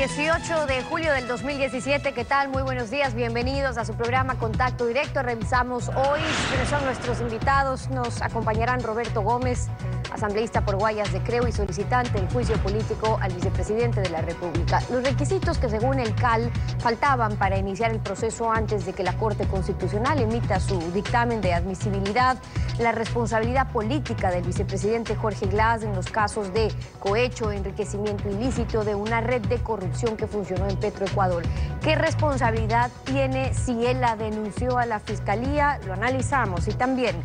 18 de julio del 2017, ¿qué tal? Muy buenos días, bienvenidos a su programa Contacto Directo. Revisamos hoy quiénes son nuestros invitados. Nos acompañarán Roberto Gómez, asambleísta por Guayas de Creo y solicitante del juicio político al vicepresidente de la República. Los requisitos que según el CAL faltaban para iniciar el proceso antes de que la Corte Constitucional emita su dictamen de admisibilidad: la responsabilidad política del vicepresidente Jorge Glass en los casos de cohecho, enriquecimiento ilícito de una red de corrupción que funcionó en Petroecuador. ¿Qué responsabilidad tiene si él la denunció a la Fiscalía? Lo analizamos. Y también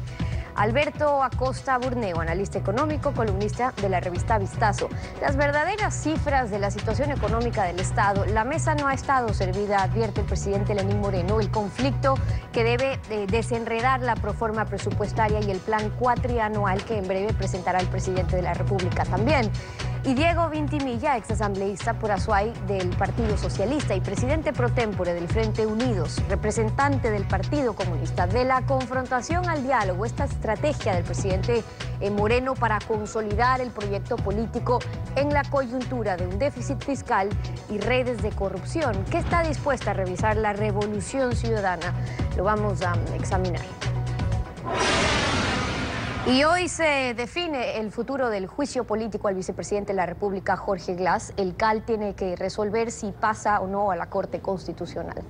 Alberto Acosta Burneo, analista económico, columnista de la revista Vistazo. Las verdaderas cifras de la situación económica del Estado. La mesa no ha estado servida, advierte el presidente Lenín Moreno. El conflicto que debe desenredar la proforma presupuestaria y el plan cuatrianual que en breve presentará el presidente de la República también. Y Diego Vintimilla, exasambleísta por Azuay del Partido Socialista y presidente pro tempore del Frente Unidos, representante del Partido Comunista. De la confrontación al diálogo, esta estrategia del presidente Moreno para consolidar el proyecto político en la coyuntura de un déficit fiscal y redes de corrupción. ¿Qué está dispuesta a revisar la Revolución Ciudadana? Lo vamos a examinar. Y hoy se define el futuro del juicio político al vicepresidente de la República, Jorge Glass. El CAL tiene que resolver si pasa o no a la Corte Constitucional.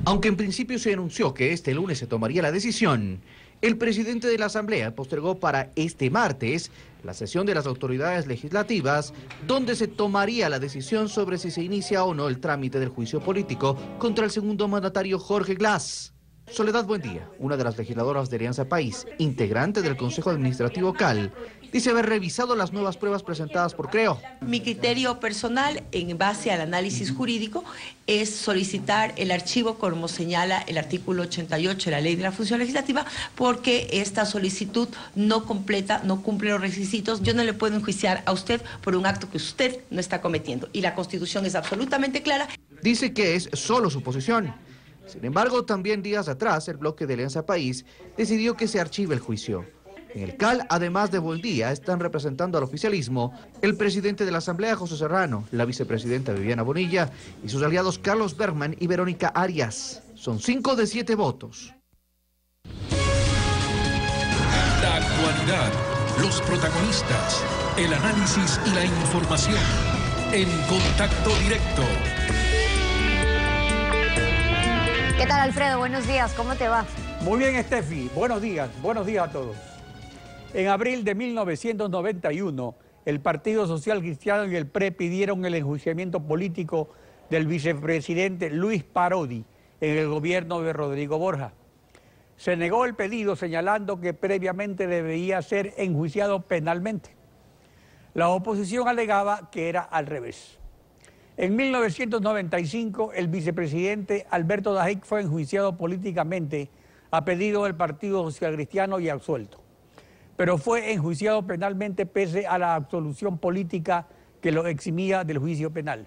Aunque en principio se anunció que este lunes se tomaría la decisión, el presidente de la Asamblea postergó para este martes la sesión de las autoridades legislativas, donde se tomaría la decisión sobre si se inicia o no el trámite del juicio político contra el segundo mandatario Jorge Glass. Soledad Buendía, una de las legisladoras de Alianza País, integrante del Consejo Administrativo CAL, dice haber revisado las nuevas pruebas presentadas por Creo. Mi criterio personal, en base al análisis jurídico, es solicitar el archivo como señala el artículo 88 de la Ley de la Función Legislativa, porque esta solicitud no completa, no cumple los requisitos. Yo no le puedo enjuiciar a usted por un acto que usted no está cometiendo. Y la Constitución es absolutamente clara. Dice que es solo su posición. Sin embargo, también días atrás, el bloque de Alianza País decidió que se archive el juicio. En el CAL, además de Buendía, están representando al oficialismo el presidente de la Asamblea, José Serrano, la vicepresidenta Viviana Bonilla y sus aliados Carlos Bergman y Verónica Arias. Son 5 de 7 votos. La actualidad, los protagonistas, el análisis y la información en Contacto Directo. ¿Qué tal, Alfredo? Buenos días, ¿cómo te va? Muy bien, Steffi. Buenos días a todos. En abril de 1991, el Partido Social Cristiano y el PRE pidieron el enjuiciamiento político del vicepresidente Luis Parodi en el gobierno de Rodrigo Borja. Se negó el pedido señalando que previamente debía ser enjuiciado penalmente. La oposición alegaba que era al revés. En 1995, el vicepresidente Alberto Dajic fue enjuiciado políticamente a pedido del Partido Social Cristiano y absuelto. Pero fue enjuiciado penalmente pese a la absolución política que lo eximía del juicio penal.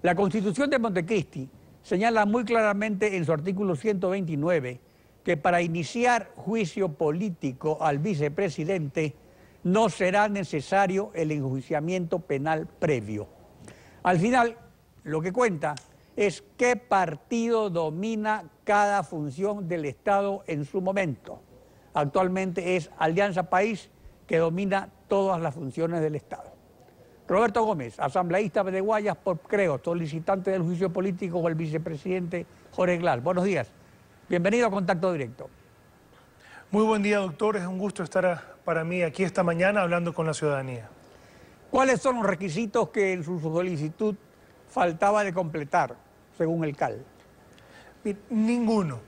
La Constitución de Montecristi señala muy claramente en su artículo 129 que para iniciar juicio político al vicepresidente no será necesario el enjuiciamiento penal previo. Al final, lo que cuenta es qué partido domina cada función del Estado en su momento. Actualmente es Alianza País, que domina todas las funciones del Estado. Roberto Gómez, asambleísta de Guayas por Creo, solicitante del juicio político con el vicepresidente Jorge Glass. Buenos días. Bienvenido a Contacto Directo. Muy buen día, doctor. Es un gusto estar para mí aquí esta mañana hablando con la ciudadanía. ¿Cuáles son los requisitos que en su solicitud faltaba de completar, según el CAL? Ninguno.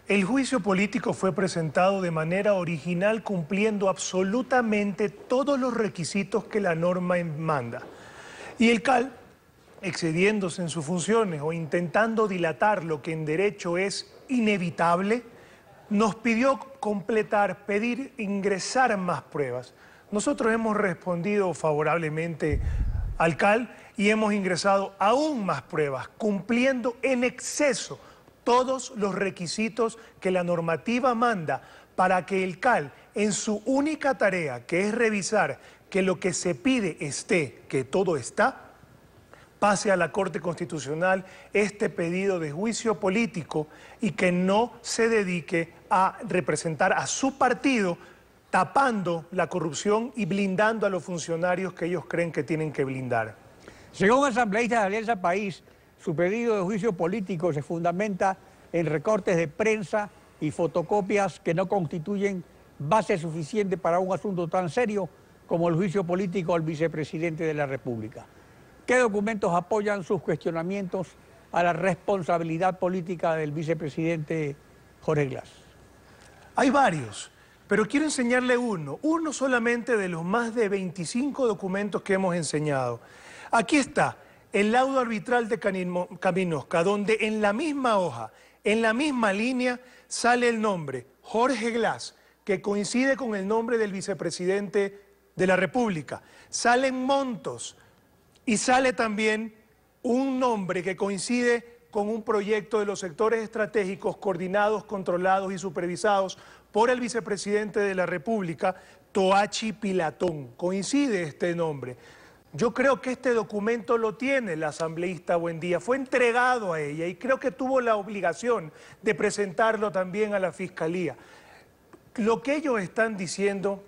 El juicio político fue presentado de manera original, cumpliendo absolutamente todos los requisitos que la norma manda. Y el CAL, excediéndose en sus funciones o intentando dilatar lo que en derecho es inevitable, nos pidió completar, pedir ingresar más pruebas. Nosotros hemos respondido favorablemente al CAL y hemos ingresado aún más pruebas, cumpliendo en exceso todos los requisitos que la normativa manda para que el CAL, en su única tarea, que es revisar que lo que se pide esté, que todo está, pase a la Corte Constitucional este pedido de juicio político y que no se dedique a representar a su partido, tapando la corrupción y blindando a los funcionarios que ellos creen que tienen que blindar. Según asambleístas de Alianza País, su pedido de juicio político se fundamenta en recortes de prensa y fotocopias que no constituyen base suficiente para un asunto tan serio como el juicio político al vicepresidente de la República. ¿Qué documentos apoyan sus cuestionamientos a la responsabilidad política del vicepresidente Jorge Glass? Hay varios, pero quiero enseñarle uno solamente de los más de 25 documentos que hemos enseñado. Aquí está el laudo arbitral de Caminosca, donde en la misma hoja, en la misma línea, sale el nombre Jorge Glass, que coincide con el nombre del vicepresidente de la República. Salen montos y sale también un nombre que coincide con un proyecto de los sectores estratégicos coordinados, controlados y supervisados por el vicepresidente de la República, Toachi Pilatón. Coincide este nombre. Yo creo que este documento lo tiene la asambleísta Buendía, fue entregado a ella y creo que tuvo la obligación de presentarlo también a la Fiscalía. Lo que ellos están diciendo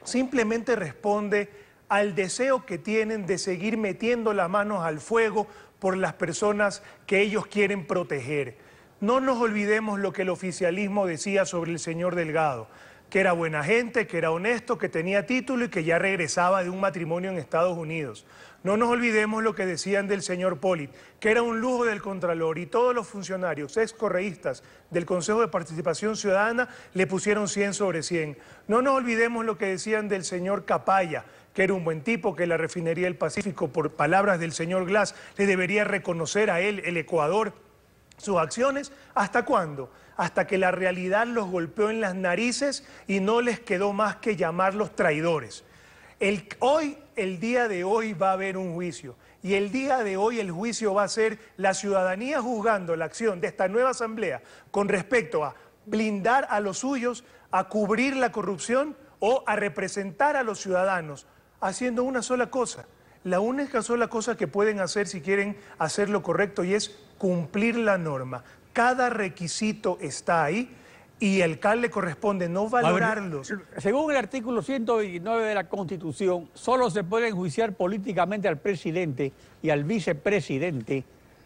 simplemente responde al deseo que tienen de seguir metiendo las manos al fuego por las personas que ellos quieren proteger. No nos olvidemos lo que el oficialismo decía sobre el señor Delgado, que era buena gente, que era honesto, que tenía título y que ya regresaba de un matrimonio en Estados Unidos. No nos olvidemos lo que decían del señor Polit, que era un lujo del Contralor y todos los funcionarios excorreístas del Consejo de Participación Ciudadana le pusieron 100 sobre 100. No nos olvidemos lo que decían del señor Capaya, que era un buen tipo, que la refinería del Pacífico, por palabras del señor Glass, le debería reconocer a él, el Ecuador, sus acciones. ¿Hasta cuándo? Hasta que la realidad los golpeó en las narices y no les quedó más que llamarlos traidores. El día de hoy va a haber un juicio y el día de hoy el juicio va a ser la ciudadanía juzgando la acción de esta nueva asamblea con respecto a blindar a los suyos, a cubrir la corrupción o a representar a los ciudadanos haciendo una sola cosa. La única sola cosa que pueden hacer si quieren hacer lo correcto y es cumplir la norma. Cada requisito está ahí y al alcalde le corresponde no valorarlos. Según el artículo 129 de la Constitución, solo se puede enjuiciar políticamente al presidente y al vicepresidente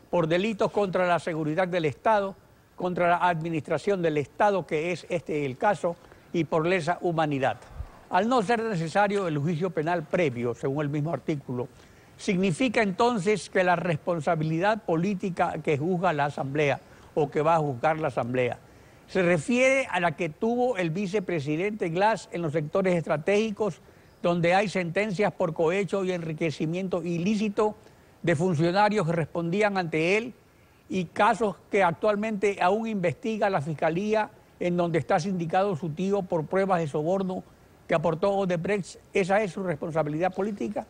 por delitos contra la seguridad del Estado, contra la administración del Estado, que es este el caso, y por lesa humanidad. Al no ser necesario el juicio penal previo, según el mismo artículo, significa entonces que la responsabilidad política que juzga la Asamblea o que va a juzgar la Asamblea se refiere a la que tuvo el vicepresidente Glass en los sectores estratégicos donde hay sentencias por cohecho y enriquecimiento ilícito de funcionarios que respondían ante él y casos que actualmente aún investiga la Fiscalía en donde está sindicado su tío por pruebas de soborno que aportó Odebrecht. ¿Esa es su responsabilidad política?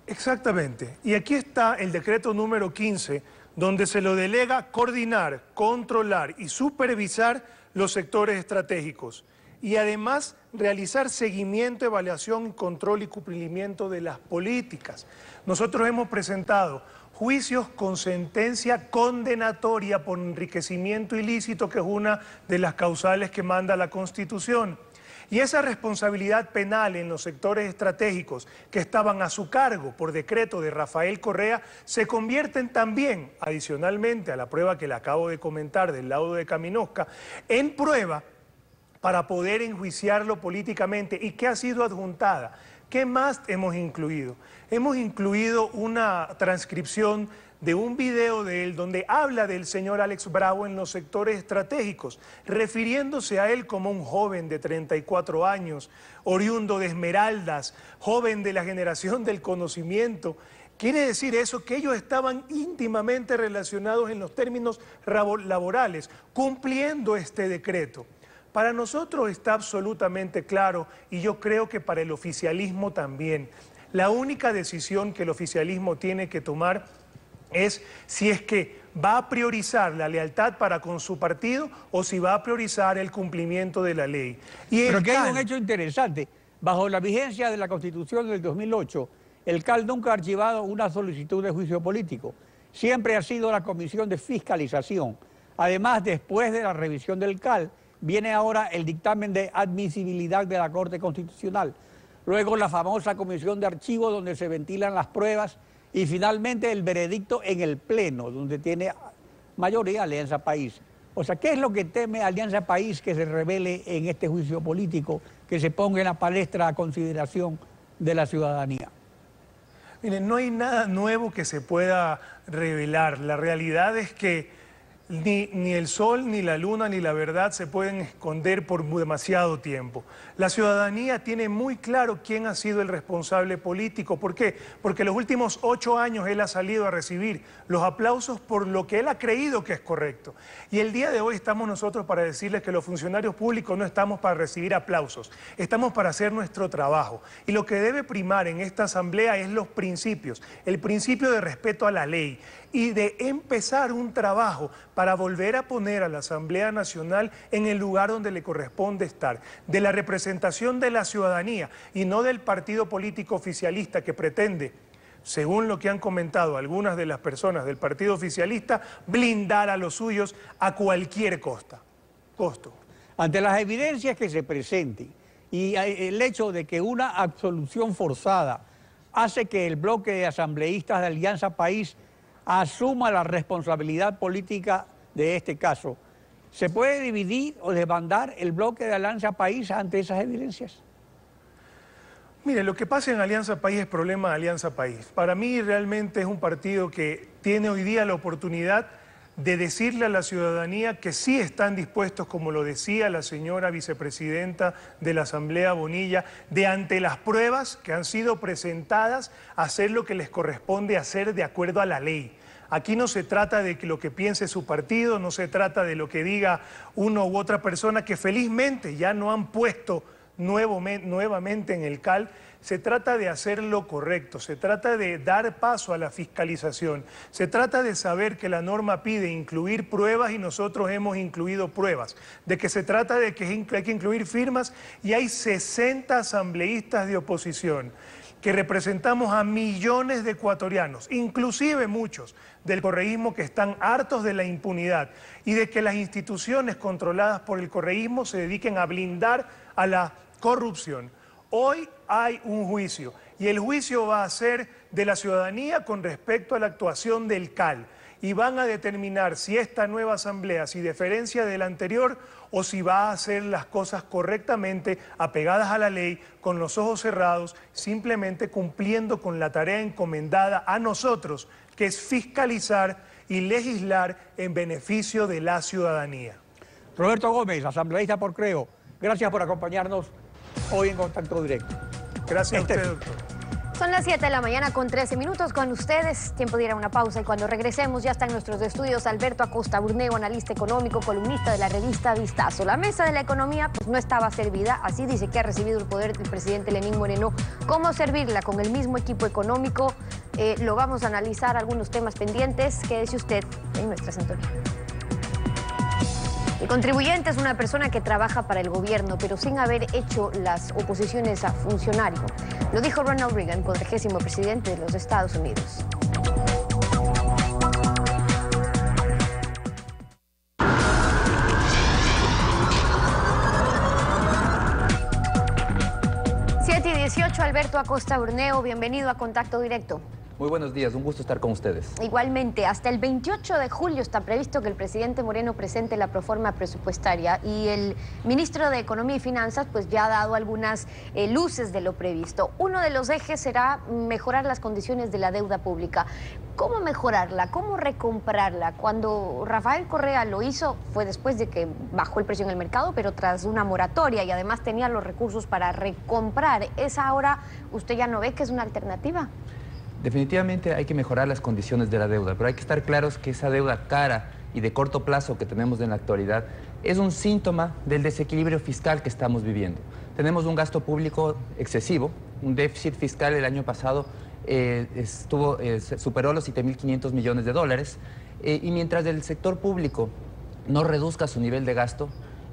Exactamente. Y aquí está el decreto número 15, donde se lo delega coordinar, controlar y supervisar los sectores estratégicos. Y además realizar seguimiento, evaluación, control y cumplimiento de las políticas. Nosotros hemos presentado juicios con sentencia condenatoria por enriquecimiento ilícito, que es una de las causales que manda la Constitución. Y esa responsabilidad penal en los sectores estratégicos que estaban a su cargo por decreto de Rafael Correa se convierten también, adicionalmente a la prueba que le acabo de comentar del laudo de Caminosca, en prueba para poder enjuiciarlo políticamente y que ha sido adjuntada. ¿Qué más hemos incluido? Hemos incluido una transcripción de un video de él donde habla del señor Alex Bravo en los sectores estratégicos, refiriéndose a él como un joven de 34 años, oriundo de Esmeraldas, joven de la generación del conocimiento. Quiere decir eso que ellos estaban íntimamente relacionados en los términos laborales, cumpliendo este decreto. Para nosotros está absolutamente claro, y yo creo que para el oficialismo también, la única decisión que el oficialismo tiene que tomar es si es que va a priorizar la lealtad para con su partido o si va a priorizar el cumplimiento de la ley. Pero que hay un hecho interesante. Bajo la vigencia de la Constitución del 2008, el CAL nunca ha archivado una solicitud de juicio político. Siempre ha sido la Comisión de Fiscalización. Además, después de la revisión del CAL, viene ahora el dictamen de admisibilidad de la Corte Constitucional. Luego la famosa Comisión de Archivo, donde se ventilan las pruebas. Y finalmente el veredicto en el Pleno, donde tiene mayoría Alianza País. O sea, ¿qué es lo que teme Alianza País que se revele en este juicio político, que se ponga en la palestra a consideración de la ciudadanía? Miren, no hay nada nuevo que se pueda revelar. La realidad es que ni el sol, ni la luna, ni la verdad se pueden esconder por demasiado tiempo. La ciudadanía tiene muy claro quién ha sido el responsable político. ¿Por qué? Porque los últimos 8 años él ha salido a recibir los aplausos por lo que él ha creído que es correcto. Y el día de hoy estamos nosotros para decirles que los funcionarios públicos no estamos para recibir aplausos, estamos para hacer nuestro trabajo. Y lo que debe primar en esta asamblea es los principios, el principio de respeto a la ley y de empezar un trabajo para volver a poner a la Asamblea Nacional en el lugar donde le corresponde estar, de la representación de la ciudadanía y no del partido político oficialista que pretende, según lo que han comentado algunas de las personas del partido oficialista, blindar a los suyos a cualquier costo. Ante las evidencias que se presenten y el hecho de que una absolución forzada hace que el bloque de asambleístas de Alianza País asuma la responsabilidad política de este caso, ¿se puede dividir o desbandar el bloque de Alianza País ante esas evidencias? Mire, lo que pasa en Alianza País es problema de Alianza País. Para mí realmente es un partido que tiene hoy día la oportunidad de decirle a la ciudadanía que sí están dispuestos, como lo decía la señora vicepresidenta de la Asamblea Bonilla, de ante las pruebas que han sido presentadas, hacer lo que les corresponde hacer de acuerdo a la ley. Aquí no se trata de que lo que piense su partido, no se trata de lo que diga uno u otra persona que felizmente ya no han puesto nuevamente en el CAL. Se trata de hacer lo correcto, se trata de dar paso a la fiscalización, se trata de saber que la norma pide incluir pruebas y nosotros hemos incluido pruebas, de que se trata de que hay que incluir firmas y hay 60 asambleístas de oposición que representamos a millones de ecuatorianos, inclusive muchos del correísmo que están hartos de la impunidad y de que las instituciones controladas por el correísmo se dediquen a blindar a la corrupción. Hoy hay un juicio y el juicio va a ser de la ciudadanía con respecto a la actuación del CAL y van a determinar si esta nueva asamblea, si diferencia de la anterior o si va a hacer las cosas correctamente, apegadas a la ley, con los ojos cerrados, simplemente cumpliendo con la tarea encomendada a nosotros, que es fiscalizar y legislar en beneficio de la ciudadanía. Roberto Gómez, asambleísta por Creo, gracias por acompañarnos hoy en Contacto Directo. Gracias a usted, doctor. Son las 7 de la mañana con 13 minutos con ustedes. Tiempo de ir a una pausa y cuando regresemos ya está en nuestros estudios Alberto Acosta Burneo, analista económico, columnista de la revista Vistazo. La mesa de la economía pues no estaba servida, así dice que ha recibido el poder del presidente Lenín Moreno. ¿Cómo servirla con el mismo equipo económico? Lo vamos a analizar, algunos temas pendientes. Quédese usted en nuestra sintonía. El contribuyente es una persona que trabaja para el gobierno, pero sin haber hecho las oposiciones a funcionario. Lo dijo Ronald Reagan, 40º presidente de los Estados Unidos. Siete y 18, Alberto Acosta Burneo, bienvenido a Contacto Directo. Muy buenos días, un gusto estar con ustedes. Igualmente, hasta el 28 de julio está previsto que el presidente Moreno presente la proforma presupuestaria y el ministro de Economía y Finanzas pues ya ha dado algunas luces de lo previsto. Uno de los ejes será mejorar las condiciones de la deuda pública. ¿Cómo mejorarla? ¿Cómo recomprarla? Cuando Rafael Correa lo hizo fue después de que bajó el precio en el mercado, pero tras una moratoria y además tenía los recursos para recomprar. ¿Esa ahora usted ya no ve que es una alternativa? Definitivamente hay que mejorar las condiciones de la deuda, pero hay que estar claros que esa deuda cara y de corto plazo que tenemos en la actualidad es un síntoma del desequilibrio fiscal que estamos viviendo. Tenemos un gasto público excesivo, un déficit fiscal el año pasado superó los 7.500 millones de dólares y mientras el sector público no reduzca su nivel de gasto,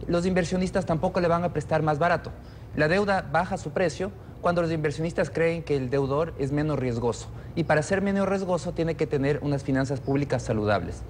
los inversionistas tampoco le van a prestar más barato. La deuda baja su precio cuando los inversionistas creen que el deudor es menos riesgoso. Y para ser menos riesgoso tiene que tener unas finanzas públicas saludables.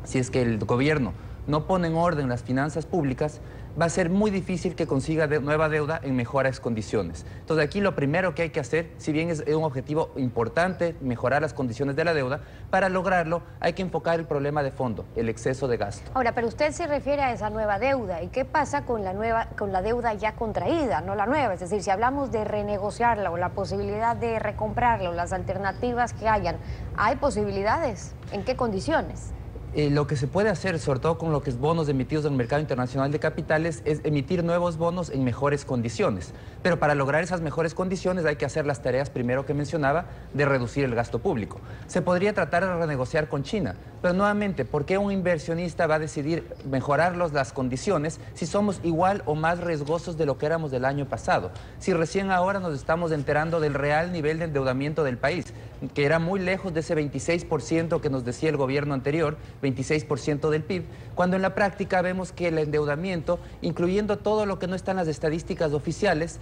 Si es que el gobierno no pone en orden las finanzas públicas, va a ser muy difícil que consiga nueva deuda en mejores condiciones. Entonces aquí lo primero que hay que hacer, si bien es un objetivo importante mejorar las condiciones de la deuda, para lograrlo hay que enfocar el problema de fondo, el exceso de gasto. Ahora, pero usted se refiere a esa nueva deuda. ¿Y qué pasa con la deuda ya contraída, no la nueva? Es decir, si hablamos de renegociarla o la posibilidad de recomprarla o las alternativas que hayan, ¿hay posibilidades? ¿En qué condiciones? Lo que se puede hacer, sobre todo con lo que es bonos emitidos en el mercado internacional de capitales, es emitir nuevos bonos en mejores condiciones. Pero para lograr esas mejores condiciones hay que hacer las tareas primero que mencionaba de reducir el gasto público. Se podría tratar de renegociar con China, pero nuevamente, ¿por qué un inversionista va a decidir mejorar las condiciones si somos igual o más riesgosos de lo que éramos del año pasado? Si recién ahora nos estamos enterando del real nivel de endeudamiento del país, que era muy lejos de ese 26% que nos decía el gobierno anterior, 26% del PIB, cuando en la práctica vemos que el endeudamiento, incluyendo todo lo que no está en las estadísticas oficiales,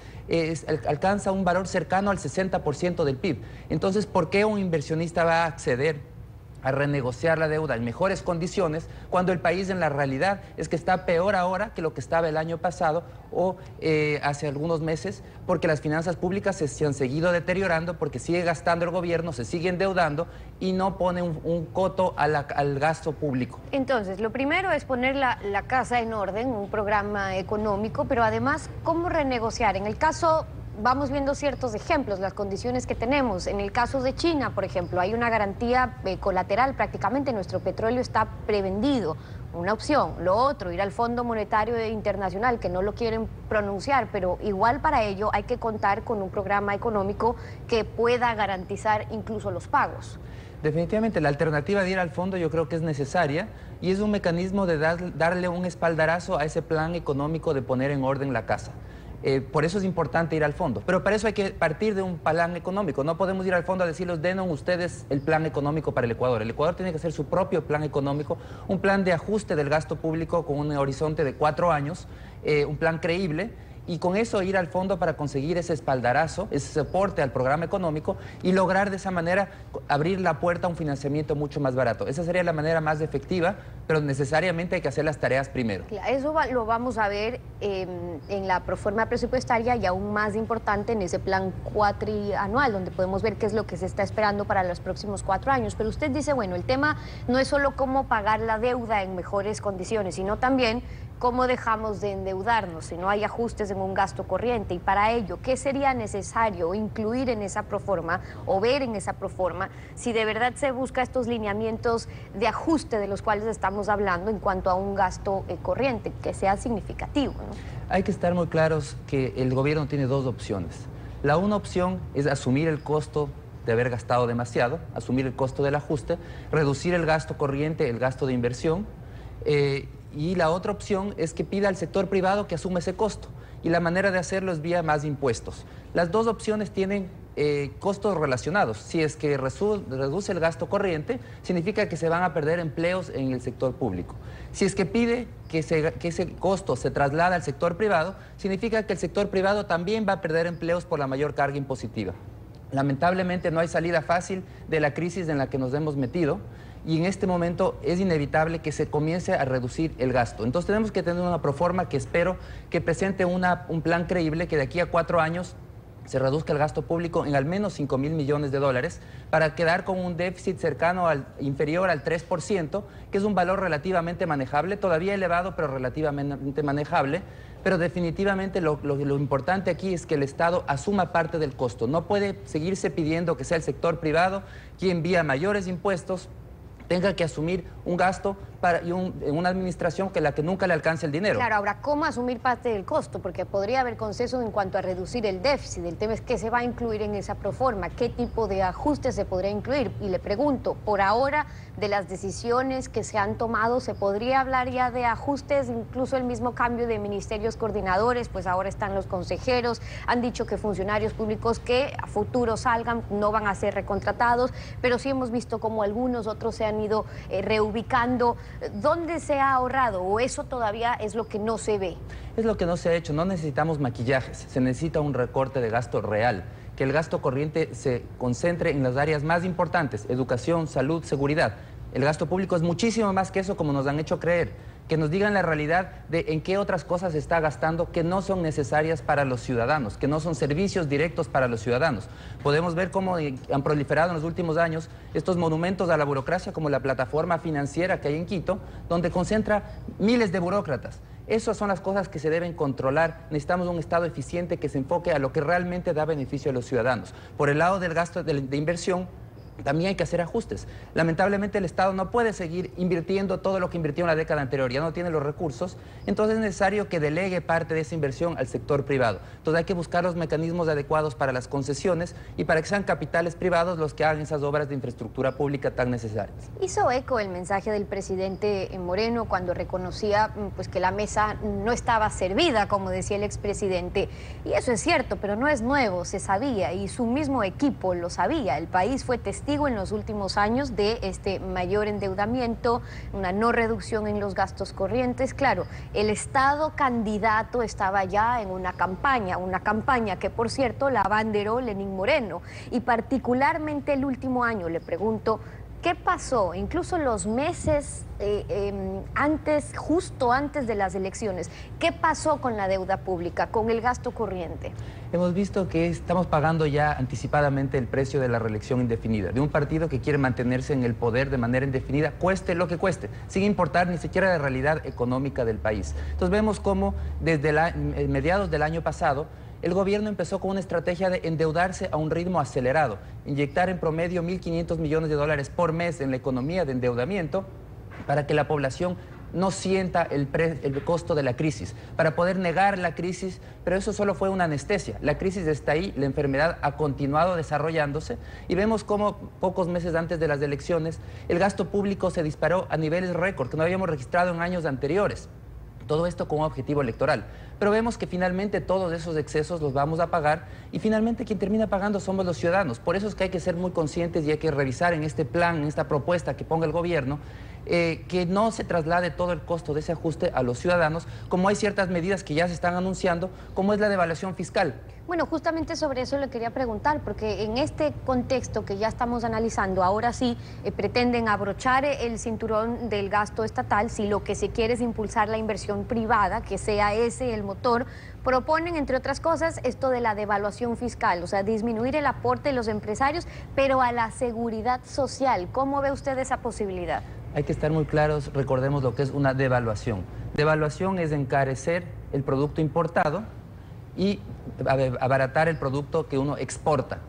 alcanza un valor cercano al 60% del PIB. Entonces, ¿por qué un inversionista va a acceder a renegociar la deuda en mejores condiciones cuando el país en la realidad es que está peor ahora que lo que estaba el año pasado o hace algunos meses, porque las finanzas públicas se han seguido deteriorando, porque sigue gastando el gobierno, se sigue endeudando y no pone un coto al gasto público? Entonces, lo primero es poner la casa en orden, un programa económico, pero además, ¿cómo renegociar? En el caso... Vamos viendo ciertos ejemplos, las condiciones que tenemos. En el caso de China, por ejemplo, hay una garantía colateral, prácticamente nuestro petróleo está prevendido, una opción. Lo otro, ir al Fondo Monetario Internacional, que no lo quieren pronunciar, pero igual para ello hay que contar con un programa económico que pueda garantizar incluso los pagos. Definitivamente, la alternativa de ir al fondo yo creo que es necesaria y es un mecanismo de darle un espaldarazo a ese plan económico de poner en orden la casa. Por eso es importante ir al fondo, pero para eso hay que partir de un plan económico. No podemos ir al fondo a decirles, denos ustedes el plan económico para el Ecuador. El Ecuador tiene que hacer su propio plan económico, un plan de ajuste del gasto público con un horizonte de 4 años, un plan creíble, y con eso ir al fondo para conseguir ese espaldarazo, ese soporte al programa económico y lograr de esa manera abrir la puerta a un financiamiento mucho más barato. Esa sería la manera más efectiva, pero necesariamente hay que hacer las tareas primero. Eso lo vamos a ver en la proforma presupuestaria y aún más importante en ese plan cuatrianual, donde podemos ver qué es lo que se está esperando para los próximos 4 años. Pero usted dice, bueno, el tema no es solo cómo pagar la deuda en mejores condiciones, sino también cómo dejamos de endeudarnos si no hay ajustes en un gasto corriente. Y para ello, ¿qué sería necesario incluir en esa proforma o ver en esa proforma si de verdad se busca estos lineamientos de ajuste de los cuales estamos hablando en cuanto a un gasto corriente, que sea significativo, ¿no? Hay que estar muy claros que el gobierno tiene 2 opciones. La una opción es asumir el costo de haber gastado demasiado, asumir el costo del ajuste, reducir el gasto corriente, el gasto de inversión, y la otra opción es que pida al sector privado que asuma ese costo. Y la manera de hacerlo es vía más impuestos. Las 2 opciones tienen costos relacionados. Si es que reduce el gasto corriente, significa que se van a perder empleos en el sector público. Si es que pide que ese costo se traslada al sector privado, significa que el sector privado también va a perder empleos por la mayor carga impositiva. Lamentablemente no hay salida fácil de la crisis en la que nos hemos metido. Y en este momento es inevitable que se comience a reducir el gasto. Entonces tenemos que tener una proforma que espero que presente un plan creíble que de aquí a 4 años se reduzca el gasto público en al menos $5.000 millones para quedar con un déficit inferior al 3%, que es un valor relativamente manejable, todavía elevado, pero relativamente manejable. Pero definitivamente lo importante aquí es que el Estado asuma parte del costo. No puede seguirse pidiendo que sea el sector privado quien vía mayores impuestos tenga que asumir un gasto en una administración que nunca le alcance el dinero. Claro, ahora, ¿cómo asumir parte del costo? Porque podría haber consenso en cuanto a reducir el déficit. El tema es qué se va a incluir en esa proforma, qué tipo de ajustes se podría incluir. Y le pregunto, por ahora, de las decisiones que se han tomado, ¿se podría hablar ya de ajustes? Incluso el mismo cambio de ministerios coordinadores, pues ahora están los consejeros, han dicho que funcionarios públicos que a futuro salgan no van a ser recontratados, pero sí hemos visto como algunos otros se han ido reubicando. ¿Dónde se ha ahorrado o eso todavía es lo que no se ve? Es lo que no se ha hecho, no necesitamos maquillajes, se necesita un recorte de gasto real, que el gasto corriente se concentre en las áreas más importantes, educación, salud, seguridad. El gasto público es muchísimo más que eso, como nos han hecho creer. Que nos digan la realidad de en qué otras cosas se está gastando que no son necesarias para los ciudadanos, que no son servicios directos para los ciudadanos. Podemos ver cómo han proliferado en los últimos años estos monumentos a la burocracia, como la plataforma financiera que hay en Quito, donde concentra miles de burócratas. Esas son las cosas que se deben controlar. Necesitamos un Estado eficiente que se enfoque a lo que realmente da beneficio a los ciudadanos. Por el lado del gasto de inversión, también hay que hacer ajustes. Lamentablemente el Estado no puede seguir invirtiendo todo lo que invirtió en la década anterior, ya no tiene los recursos, entonces es necesario que delegue parte de esa inversión al sector privado. Entonces hay que buscar los mecanismos adecuados para las concesiones y para que sean capitales privados los que hagan esas obras de infraestructura pública tan necesarias. Hizo eco el mensaje del presidente Moreno cuando reconocía pues, que la mesa no estaba servida, como decía el expresidente, y eso es cierto, pero no es nuevo, se sabía y su mismo equipo lo sabía. El país fue testigo en los últimos años de este mayor endeudamiento, una no reducción en los gastos corrientes. Claro, el Estado candidato estaba ya en una campaña que, por cierto, la abanderó Lenín Moreno. Y particularmente el último año, le pregunto, ¿qué pasó? Incluso los meses justo antes de las elecciones, ¿qué pasó con la deuda pública, con el gasto corriente? Hemos visto que estamos pagando ya anticipadamente el precio de la reelección indefinida, de un partido que quiere mantenerse en el poder de manera indefinida, cueste lo que cueste, sin importar ni siquiera la realidad económica del país. Entonces vemos cómo desde mediados del año pasado, el gobierno empezó con una estrategia de endeudarse a un ritmo acelerado, inyectar en promedio 1.500 millones de dólares por mes en la economía de endeudamiento para que la población no sienta el costo de la crisis, para poder negar la crisis, pero eso solo fue una anestesia. La crisis está ahí, la enfermedad ha continuado desarrollándose y vemos cómo pocos meses antes de las elecciones el gasto público se disparó a niveles récord que no habíamos registrado en años anteriores. Todo esto con un objetivo electoral. Pero vemos que finalmente todos esos excesos los vamos a pagar y finalmente quien termina pagando somos los ciudadanos. Por eso es que hay que ser muy conscientes y hay que revisar en este plan, en esta propuesta que ponga el gobierno, que no se traslade todo el costo de ese ajuste a los ciudadanos, como hay ciertas medidas que ya se están anunciando, como es la devaluación fiscal. Bueno, justamente sobre eso le quería preguntar, porque en este contexto que ya estamos analizando, ahora sí pretenden abrochar el cinturón del gasto estatal, si lo que se quiere es impulsar la inversión privada, que sea ese el motor. Proponen, entre otras cosas, esto de la devaluación fiscal, o sea, disminuir el aporte de los empresarios, pero a la seguridad social. ¿Cómo ve usted esa posibilidad? Hay que estar muy claros, recordemos lo que es una devaluación. Devaluación es encarecer el producto importado y abaratar el producto que uno exporta.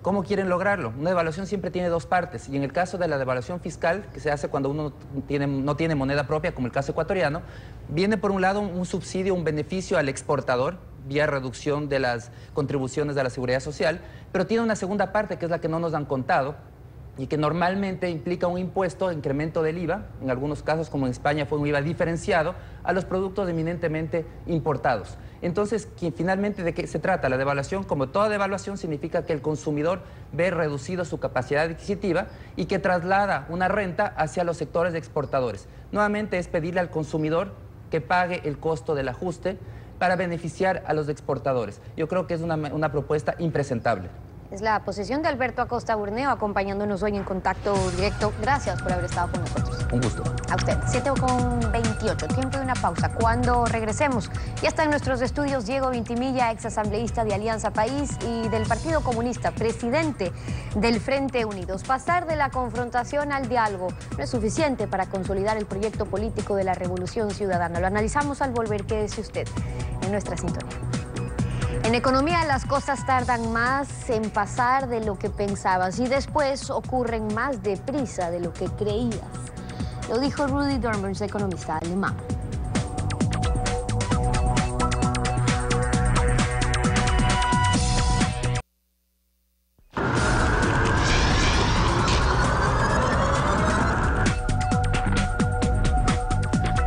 ¿Cómo quieren lograrlo? Una devaluación siempre tiene dos partes y en el caso de la devaluación fiscal, que se hace cuando uno no tiene moneda propia, como el caso ecuatoriano, viene por un lado un subsidio, un beneficio al exportador vía reducción de las contribuciones a la seguridad social, pero tiene una segunda parte que es la que no nos han contado, y que normalmente implica un impuesto, incremento del IVA, en algunos casos como en España fue un IVA diferenciado, a los productos eminentemente importados. Entonces, finalmente, ¿de qué se trata? La devaluación, como toda devaluación, significa que el consumidor ve reducido su capacidad adquisitiva y que traslada una renta hacia los sectores exportadores. Nuevamente es pedirle al consumidor que pague el costo del ajuste para beneficiar a los exportadores. Yo creo que es una propuesta impresentable. Es la posición de Alberto Acosta Burneo, acompañándonos hoy en Contacto Directo. Gracias por haber estado con nosotros. Un gusto. A usted. 7:28, tiempo de una pausa. Cuando regresemos, ya está en nuestros estudios Diego Vintimilla, exasambleísta de Alianza País y del Partido Comunista, presidente del Frente Unidos. Pasar de la confrontación al diálogo no es suficiente para consolidar el proyecto político de la Revolución Ciudadana. Lo analizamos al volver. Quédese usted en nuestra sintonía. En economía las cosas tardan más en pasar de lo que pensabas y después ocurren más deprisa de lo que creías. Lo dijo Rudy Dornberg, economista alemán.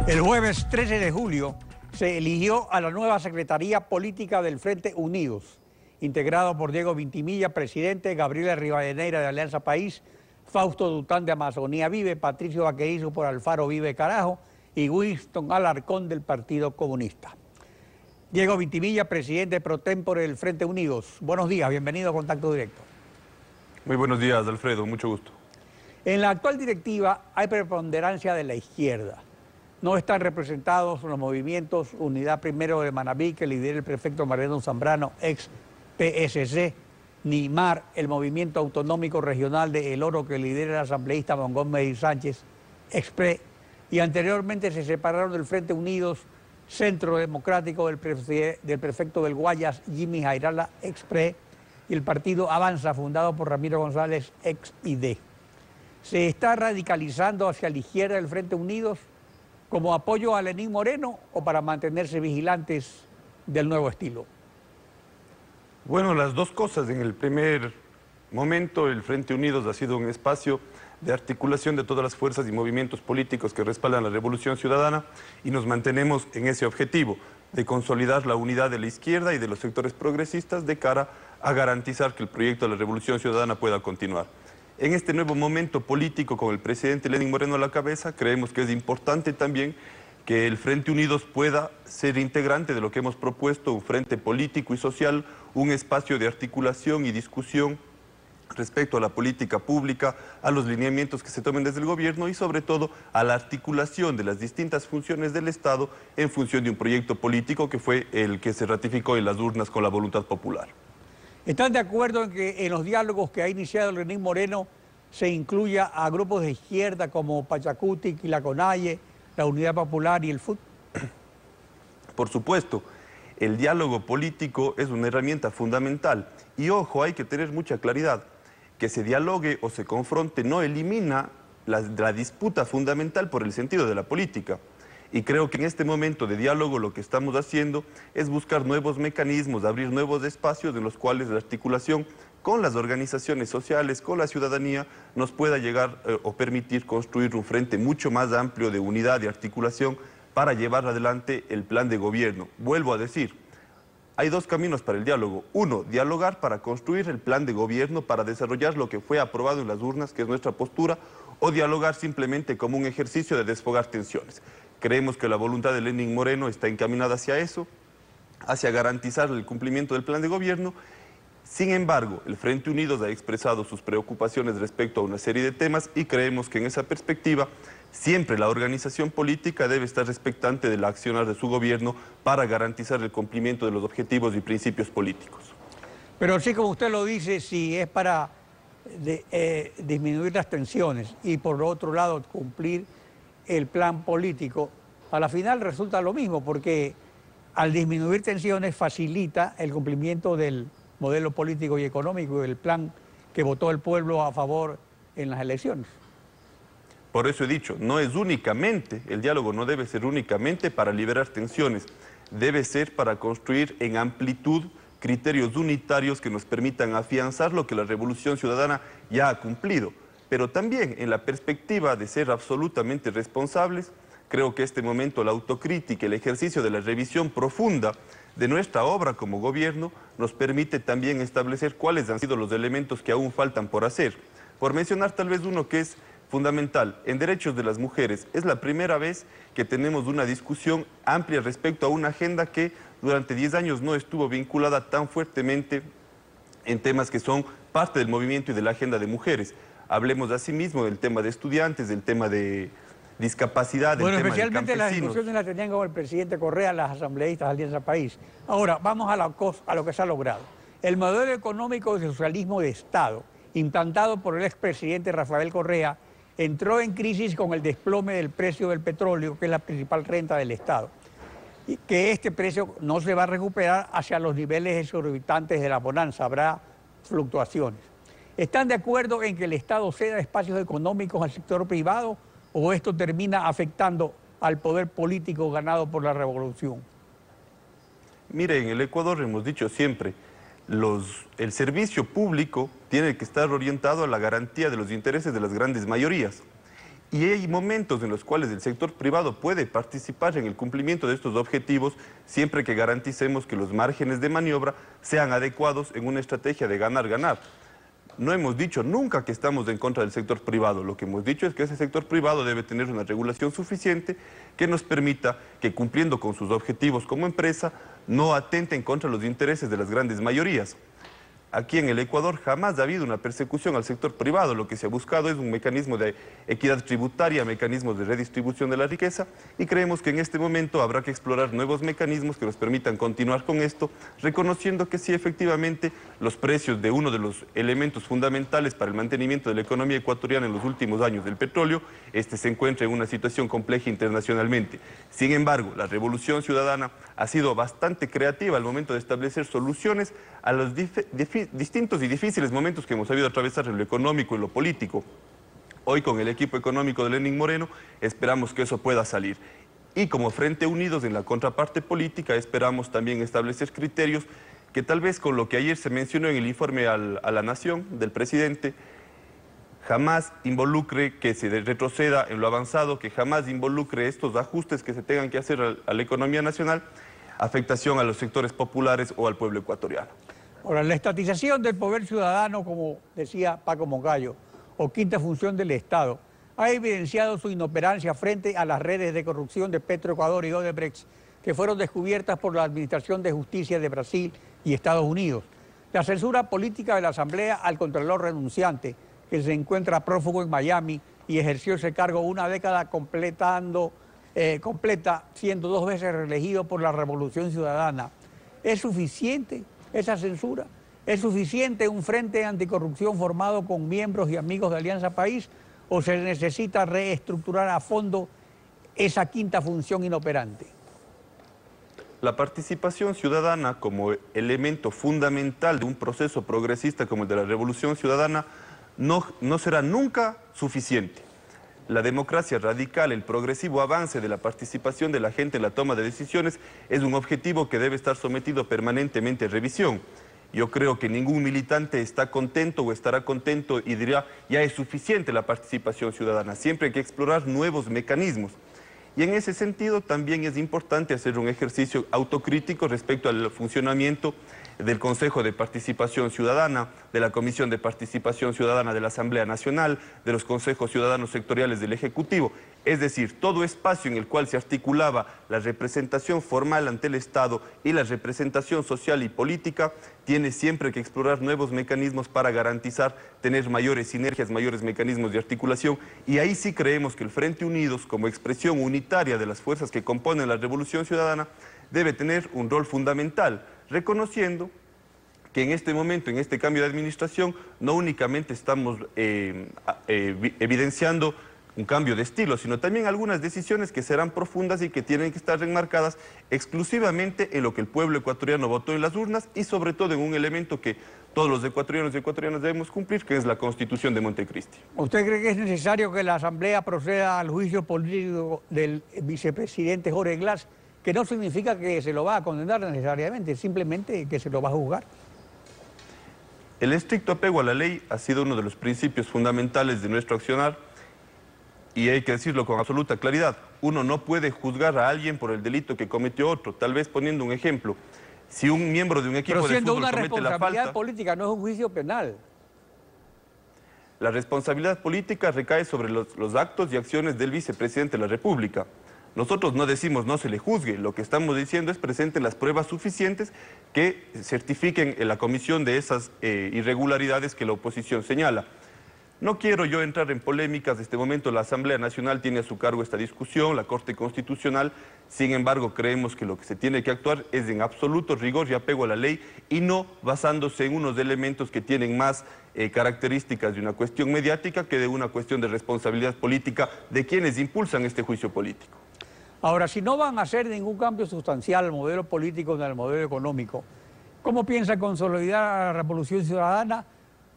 El jueves 13 de julio se eligió a la nueva Secretaría Política del Frente Unidos, integrado por Diego Vintimilla, presidente, Gabriela Rivadeneira de Alianza País, Fausto Dután de Amazonía Vive, Patricio Vaquerizo por Alfaro Vive Carajo y Winston Alarcón del Partido Comunista. Diego Vitimilla, presidente pro tempore del Frente Unidos. Buenos días, bienvenido a Contacto Directo. Muy buenos días, Alfredo, mucho gusto. En la actual directiva hay preponderancia de la izquierda. No están representados los movimientos Unidad Primero de Manabí, que lidera el prefecto Mariano Zambrano, ex PSC, ni MAR, el Movimiento Autonómico Regional de El Oro, que lidera el asambleísta Montgomery Sánchez, ex PRE, y anteriormente se separaron del Frente Unidos, Centro Democrático del prefecto del Guayas, Jimmy Jairala, ex PRE, y el partido Avanza, fundado por Ramiro González, ex ID. ¿Se está radicalizando hacia la izquierda del Frente Unidos como apoyo a Lenín Moreno o para mantenerse vigilantes del nuevo estilo? Bueno, las dos cosas. En el primer momento, el Frente Unidos ha sido un espacio de articulación de todas las fuerzas y movimientos políticos que respaldan la Revolución Ciudadana y nos mantenemos en ese objetivo de consolidar la unidad de la izquierda y de los sectores progresistas de cara a garantizar que el proyecto de la Revolución Ciudadana pueda continuar. En este nuevo momento político, con el presidente Lenín Moreno a la cabeza, creemos que es importante también que el Frente Unidos pueda ser integrante de lo que hemos propuesto, un frente político y social, un espacio de articulación y discusión respecto a la política pública, a los lineamientos que se tomen desde el gobierno y sobre todo a la articulación de las distintas funciones del Estado en función de un proyecto político que fue el que se ratificó en las urnas con la voluntad popular. ¿Están de acuerdo en que en los diálogos que ha iniciado Lenín Moreno se incluya a grupos de izquierda como Pachacuti, Quilaconaye, la Unidad Popular y el FUT? Por supuesto, el diálogo político es una herramienta fundamental y ojo, hay que tener mucha claridad. Que se dialogue o se confronte no elimina la disputa fundamental por el sentido de la política. Y creo que en este momento de diálogo lo que estamos haciendo es buscar nuevos mecanismos, abrir nuevos espacios en los cuales la articulación con las organizaciones sociales, con la ciudadanía, nos pueda llegar o permitir construir un frente mucho más amplio de unidad y articulación para llevar adelante el plan de gobierno. Vuelvo a decir, hay dos caminos para el diálogo. Uno, dialogar para construir el plan de gobierno, para desarrollar lo que fue aprobado en las urnas, que es nuestra postura, o dialogar simplemente como un ejercicio de desfogar tensiones. Creemos que la voluntad de Lenín Moreno está encaminada hacia eso, hacia garantizar el cumplimiento del plan de gobierno. Sin embargo, el Frente Unidos ha expresado sus preocupaciones respecto a una serie de temas y creemos que en esa perspectiva siempre la organización política debe estar expectante del accionar de su gobierno para garantizar el cumplimiento de los objetivos y principios políticos. Pero sí, como usted lo dice, si es para disminuir las tensiones y por otro lado cumplir el plan político, a la final resulta lo mismo, porque al disminuir tensiones facilita el cumplimiento del modelo político y económico y del plan que votó el pueblo a favor en las elecciones. Por eso he dicho, no es únicamente, el diálogo no debe ser únicamente para liberar tensiones, debe ser para construir en amplitud criterios unitarios que nos permitan afianzar lo que la Revolución Ciudadana ya ha cumplido. Pero también en la perspectiva de ser absolutamente responsables, creo que este momento la autocrítica, el ejercicio de la revisión profunda de nuestra obra como gobierno nos permite también establecer cuáles han sido los elementos que aún faltan por hacer. Por mencionar tal vez uno que es fundamental, en derechos de las mujeres, es la primera vez que tenemos una discusión amplia respecto a una agenda que durante 10 años no estuvo vinculada tan fuertemente en temas que son parte del movimiento y de la agenda de mujeres. Hablemos asimismo del tema de estudiantes, del tema de discapacidad, del tema de campesinos. Especialmente las discusiones las tenían con el presidente Correa, las asambleístas de Alianza País. Ahora, vamos a lo que se ha logrado. El modelo económico de socialismo de Estado, implantado por el expresidente Rafael Correa, entró en crisis con el desplome del precio del petróleo, que es la principal renta del Estado. Y que este precio no se va a recuperar hacia los niveles exorbitantes de la bonanza, habrá fluctuaciones. ¿Están de acuerdo en que el Estado ceda espacios económicos al sector privado o esto termina afectando al poder político ganado por la revolución? Mire, en el Ecuador hemos dicho siempre, el servicio público tiene que estar orientado a la garantía de los intereses de las grandes mayorías. Y hay momentos en los cuales el sector privado puede participar en el cumplimiento de estos objetivos siempre que garanticemos que los márgenes de maniobra sean adecuados en una estrategia de ganar-ganar. no hemos dicho nunca que estamos en contra del sector privado. Lo que hemos dicho es que ese sector privado debe tener una regulación suficiente que nos permita que, cumpliendo con sus objetivos como empresa, no atenten contra los intereses de las grandes mayorías. Aquí en el Ecuador jamás ha habido una persecución al sector privado. Lo que se ha buscado es un mecanismo de equidad tributaria, mecanismos de redistribución de la riqueza, y creemos que en este momento habrá que explorar nuevos mecanismos que nos permitan continuar con esto, reconociendo que sí, efectivamente, los precios de uno de los elementos fundamentales para el mantenimiento de la economía ecuatoriana en los últimos años del petróleo, se encuentra en una situación compleja internacionalmente. Sin embargo, la Revolución Ciudadana ha sido bastante creativa al momento de establecer soluciones a los distintos y difíciles momentos que hemos sabido atravesar en lo económico y lo político. Hoy, con el equipo económico de Lenín Moreno, esperamos que eso pueda salir. Y como Frente Unidos, en la contraparte política, esperamos también establecer criterios que tal vez con lo que ayer se mencionó en el informe a la Nación del presidente, jamás involucre que se retroceda en lo avanzado, que jamás involucre estos ajustes que se tengan que hacer a la economía nacional, afectación a los sectores populares o al pueblo ecuatoriano. Ahora, la estatización del poder ciudadano, como decía Paco Moncayo, o quinta función del Estado, ha evidenciado su inoperancia frente a las redes de corrupción de Petroecuador y Odebrecht, que fueron descubiertas por la Administración de Justicia de Brasil y Estados Unidos. La censura política de la Asamblea al Contralor renunciante, que se encuentra prófugo en Miami y ejerció ese cargo una década completa, siendo 2 veces reelegido por la Revolución Ciudadana. ¿Es suficiente esa censura? ¿Es suficiente un frente anticorrupción formado con miembros y amigos de Alianza País? ¿O se necesita reestructurar a fondo esa quinta función inoperante? La participación ciudadana como elemento fundamental de un proceso progresista como el de la Revolución Ciudadana no será nunca suficiente. La democracia radical, el progresivo avance de la participación de la gente en la toma de decisiones es un objetivo que debe estar sometido permanentemente a revisión. Yo creo que ningún militante está contento o estará contento y dirá ya es suficiente la participación ciudadana. Siempre hay que explorar nuevos mecanismos. Y en ese sentido también es importante hacer un ejercicio autocrítico respecto al funcionamiento del Consejo de Participación Ciudadana, de la Comisión de Participación Ciudadana de la Asamblea Nacional, de los consejos ciudadanos sectoriales del Ejecutivo. Es decir, todo espacio en el cual se articulaba la representación formal ante el Estado y la representación social y política, tiene siempre que explorar nuevos mecanismos para garantizar tener mayores sinergias, mayores mecanismos de articulación, y ahí sí creemos que el Frente Unidos, como expresión unitaria de las fuerzas que componen la Revolución Ciudadana, debe tener un rol fundamental, reconociendo que en este momento, en este cambio de administración, no únicamente estamos evidenciando un cambio de estilo, sino también algunas decisiones que serán profundas y que tienen que estar enmarcadas exclusivamente en lo que el pueblo ecuatoriano votó en las urnas y sobre todo en un elemento que todos los ecuatorianos y ecuatorianas debemos cumplir, que es la Constitución de Montecristi. ¿Usted cree que es necesario que la Asamblea proceda al juicio político del vicepresidente Jorge Glass, que no significa que se lo va a condenar necesariamente, simplemente que se lo va a juzgar? El estricto apego a la ley ha sido uno de los principios fundamentales de nuestro accionar y hay que decirlo con absoluta claridad. Uno no puede juzgar a alguien por el delito que cometió otro. Tal vez poniendo un ejemplo, si un miembro de un equipo de fútbol comete la falta... Pero siendo una responsabilidad política, no es un juicio penal. La responsabilidad política recae sobre los actos y acciones del vicepresidente de la República. Nosotros no decimos no se le juzgue, lo que estamos diciendo es presenten las pruebas suficientes que certifiquen en la comisión de esas irregularidades que la oposición señala. No quiero yo entrar en polémicas, en este momento la Asamblea Nacional tiene a su cargo esta discusión, la Corte Constitucional, sin embargo creemos que lo que se tiene que actuar es en absoluto rigor y apego a la ley y no basándose en unos elementos que tienen más características de una cuestión mediática que de una cuestión de responsabilidad política de quienes impulsan este juicio político. Ahora, si no van a hacer ningún cambio sustancial al modelo político ni al modelo económico, ¿cómo piensa consolidar a la Revolución Ciudadana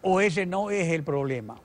o ese no es el problema?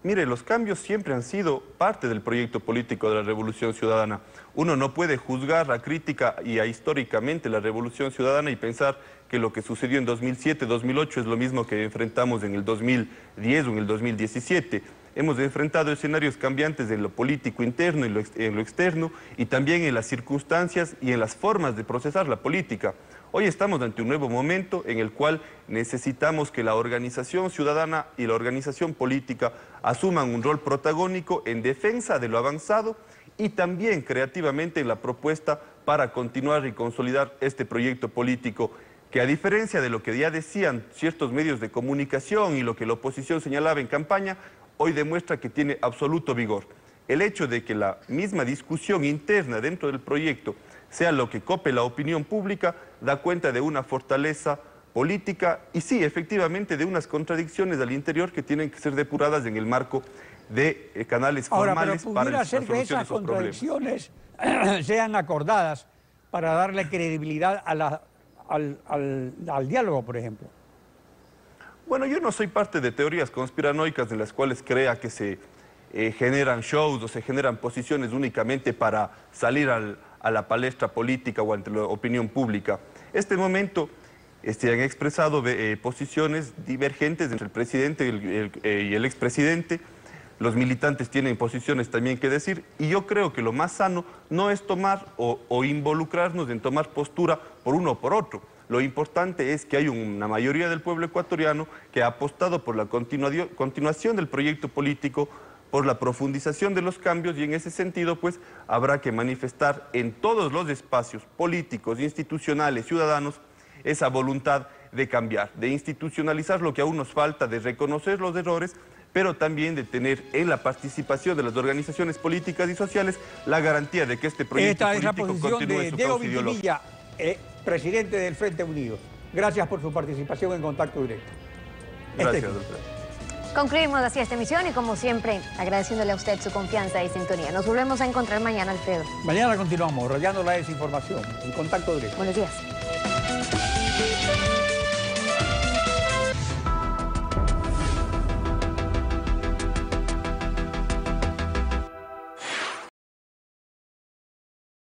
Mire, los cambios siempre han sido parte del proyecto político de la Revolución Ciudadana. Uno no puede juzgar a crítica y a históricamente la Revolución Ciudadana y pensar que lo que sucedió en 2007, 2008 es lo mismo que enfrentamos en el 2010 o en el 2017. Hemos enfrentado escenarios cambiantes en lo político interno y en lo externo y también en las circunstancias y en las formas de procesar la política. Hoy estamos ante un nuevo momento en el cual necesitamos que la organización ciudadana y la organización política asuman un rol protagónico en defensa de lo avanzado y también creativamente en la propuesta para continuar y consolidar este proyecto político que, a diferencia de lo que ya decían ciertos medios de comunicación y lo que la oposición señalaba en campaña, hoy demuestra que tiene absoluto vigor. El hecho de que la misma discusión interna dentro del proyecto sea lo que cope la opinión pública, da cuenta de una fortaleza política y sí, efectivamente, de unas contradicciones al interior que tienen que ser depuradas en el marco de canales formales para la solución de esos problemas. Ahora, pero pudiera ser que esas contradicciones sean acordadas para darle credibilidad a al diálogo, por ejemplo. Bueno, yo no soy parte de teorías conspiranoicas en las cuales crea que se generan shows o se generan posiciones únicamente para salir a la palestra política o ante la opinión pública. Este momento se han expresado posiciones divergentes entre el presidente y el expresidente. Los militantes tienen posiciones también que decir y yo creo que lo más sano no es tomar o involucrarnos en tomar postura por uno o por otro. Lo importante es que hay una mayoría del pueblo ecuatoriano que ha apostado por la continuación del proyecto político, por la profundización de los cambios y en ese sentido pues habrá que manifestar en todos los espacios políticos, institucionales, ciudadanos, esa voluntad de cambiar, de institucionalizar lo que aún nos falta, de reconocer los errores, pero también de tener en la participación de las organizaciones políticas y sociales la garantía de que este proyecto político continúe en su causa ideológica. Presidente del Frente Unido. Gracias por su participación en Contacto Directo. Gracias, doctor. Concluimos así esta emisión y como siempre agradeciéndole a usted su confianza y sintonía. Nos volvemos a encontrar mañana, Alfredo. Mañana continuamos rayando la desinformación en Contacto Directo. Buenos días.